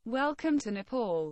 Welcome to Nepal.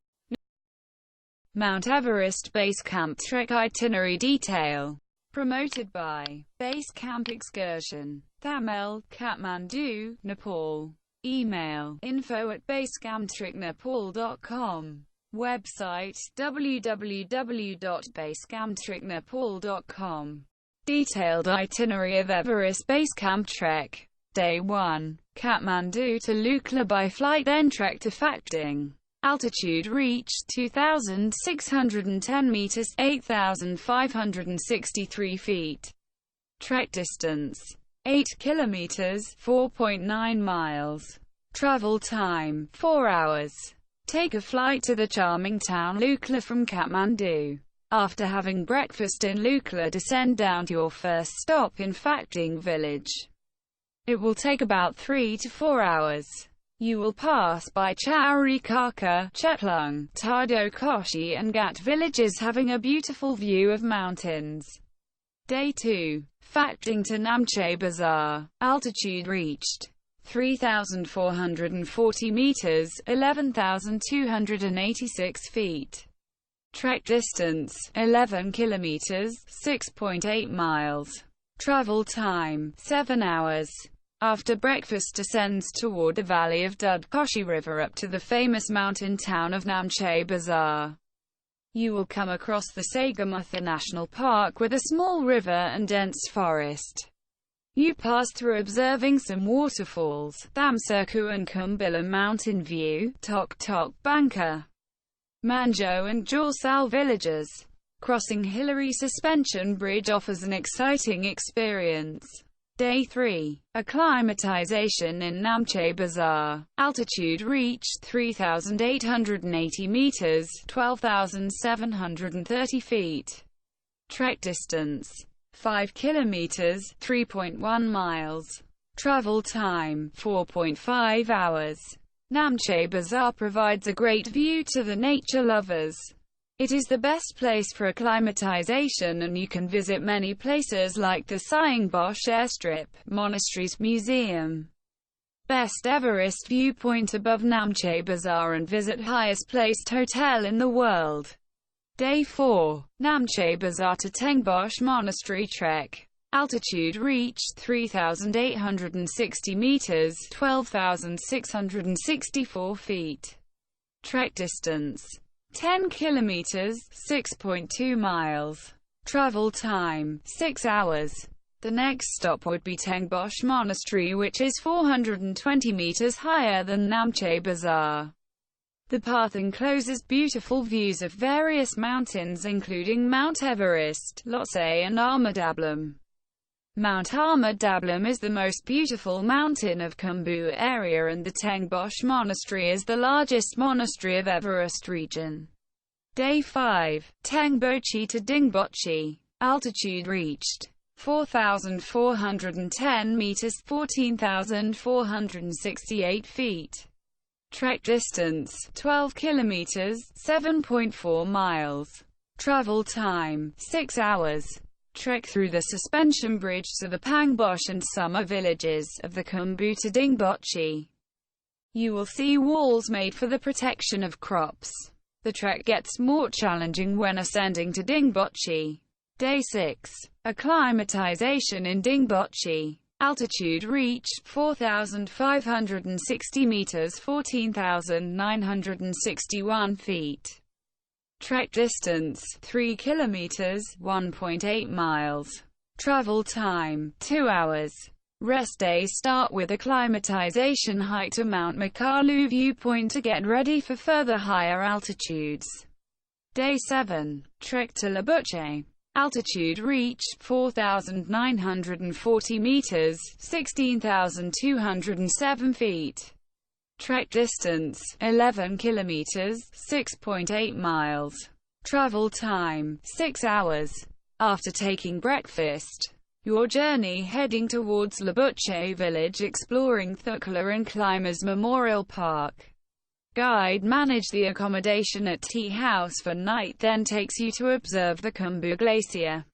Mount Everest Base Camp Trek Itinerary Detail. Promoted by Base Camp Excursion. Thamel, Kathmandu, Nepal. Email info@basecamptreknepal.com. Website www.basecamptreknepal.com. Detailed itinerary of Everest Base Camp Trek. Day 1. Kathmandu to Lukla by flight, then trek to Phakding. Altitude reached 2,610 meters, 8,563 feet. Trek distance 8 kilometers, 4.9 miles. Travel time 4 hours. Take a flight to the charming town Lukla from Kathmandu. After having breakfast in Lukla, descend down to your first stop in Phakding village. It will take about 3 to 4 hours. You will pass by Chauri Kaka, Chetlung, Tengboche and Gat villages having a beautiful view of mountains. Day 2. Phakding to Namche Bazaar. Altitude reached 3,440 meters, 11,286 feet. Trek distance 11 kilometers, 6.8 miles. Travel time 7 hours. After breakfast, descends toward the valley of Dingboche River up to the famous mountain town of Namche Bazaar. You will come across the Sagamutha National Park with a small river and dense forest. You pass through observing some waterfalls, Thamserku and Kumbila Mountain View, Tok Tok Banka, Manjo and Jorsal villages. Crossing Hillary Suspension Bridge offers an exciting experience. Day 3. Acclimatization in Namche Bazaar. Altitude reached 3,880 meters, 12,730 feet. Trek distance 5 kilometers, 3.1 miles. Travel time 4.5 hours. Namche Bazaar provides a great view to the nature lovers. It is the best place for acclimatization, and you can visit many places like the Tengboche airstrip, monasteries, museum, best Everest viewpoint above Namche Bazaar, and visit highest placed hotel in the world. Day 4. Namche Bazaar to Tengboche Monastery Trek. Altitude reached 3,860 meters, 12,664 feet. Trek distance 10 kilometers, 6.2 miles. Travel time 6 hours. The next stop would be Tengboche Monastery, which is 420 meters higher than Namche Bazaar. The path encloses beautiful views of various mountains including Mount Everest, Lhotse and Armadablam. Mount Armadablam is the most beautiful mountain of Khumbu area, and the Tengboche Monastery is the largest monastery of Everest region. Day 5. Tengboche to Dingboche. Altitude reached 4,410 meters, 14,468 feet. Trek distance 12 kilometers, 7.4 miles. Travel time 6 hours. Trek through the suspension bridge to the Pangboche and summer villages of the Khumbu to Dingboche. You will see walls made for the protection of crops. The trek gets more challenging when ascending to Dingboche. Day 6. Acclimatization in Dingboche. Altitude reached 4,560 meters, 14,961 feet. Trek distance 3 kilometers, 1.8 miles. Travel time 2 hours. Rest days start with acclimatization hike to Mount Makalu viewpoint to get ready for further higher altitudes. Day 7. Trek to Lobuche. Altitude reached 4,940 meters, 16,207 feet. Trek distance 11 kilometers, 6.8 miles. Travel time 6 hours. After taking breakfast, your journey heading towards Lobuche village, exploring Lukla and Climbers Memorial Park. Guide manage the accommodation at tea house for night, then takes you to observe the Khumbu Glacier.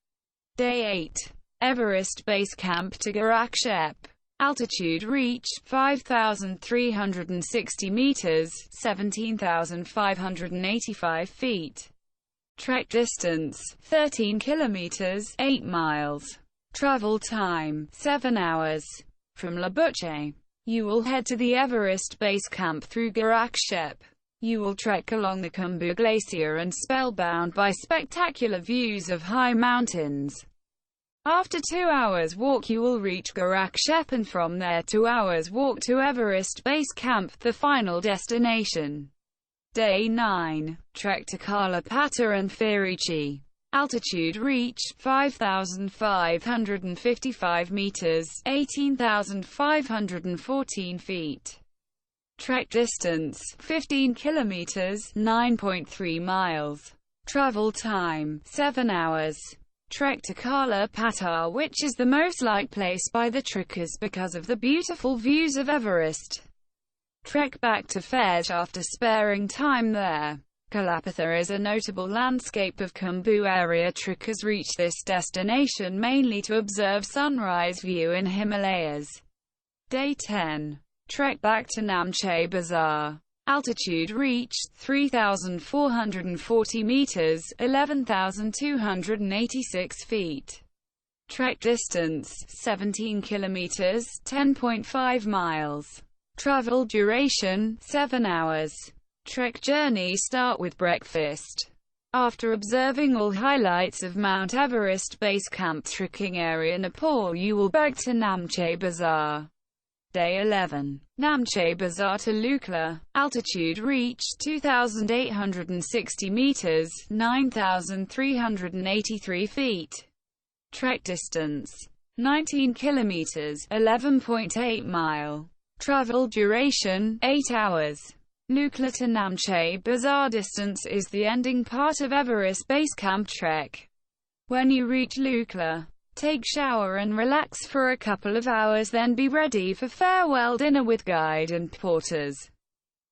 Day 8. Everest Base Camp to Garakshep. Altitude reach 5,360 meters, 17,585 feet. Trek distance 13 kilometers, 8 miles. Travel time 7 hours. From Lobuche, you will head to the Everest Base Camp through Garakshep. You will trek along the Khumbu Glacier and spellbound by spectacular views of high mountains. After 2 hours walk you will reach Garakshep, and from there 2 hours walk to Everest Base Camp, the final destination. Day 9. Trek to Kala Patthar and Firichi. Altitude reach 5,555 meters, 18,514 feet. Trek distance 15 kilometers, 9.3 miles. Travel time 7 hours. Trek to Kala Patthar, which is the most liked place by the trekkers because of the beautiful views of Everest. Trek back to Fez after sparing time there. Kala Patthar is a notable landscape of Khumbu area. Trekkers reach this destination mainly to observe sunrise view in Himalayas. Day 10. Trek back to Namche Bazaar. Altitude reached 3,440 meters, 11,286 feet. Trek distance 17 kilometers, 10.5 miles. Travel duration 7 hours. Trek journey start with breakfast. After observing all highlights of Mount Everest Base Camp trekking area Nepal, you will back to Namche Bazaar. Day 11. Namche Bazaar to Lukla. Altitude reached 2,860 meters, 9,383 feet. Trek distance 19 kilometers, 11.8 mile. Travel duration 8 hours. Lukla to Namche Bazaar distance is the ending part of Everest Base Camp trek. When you reach Lukla, take shower and relax for a couple of hours, then be ready for farewell dinner with guide and porters.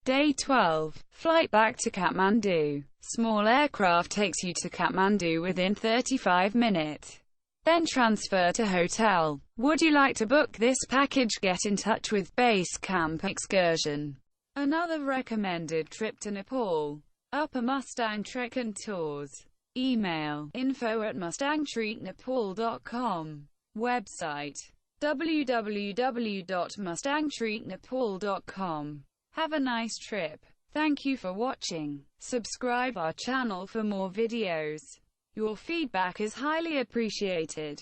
Day 12. Flight back to Kathmandu. Small aircraft takes you to Kathmandu within 35 minutes. Then transfer to hotel. Would you like to book this package? Get in touch with Base Camp Excursion. Another recommended trip to Nepal. Upper Mustang Trek and Tours. Email info@mustangtrekknepal.com. Website www.mustangtrekknepal.com. Have a nice trip. Thank you for watching. Subscribe our channel for more videos. Your feedback is highly appreciated.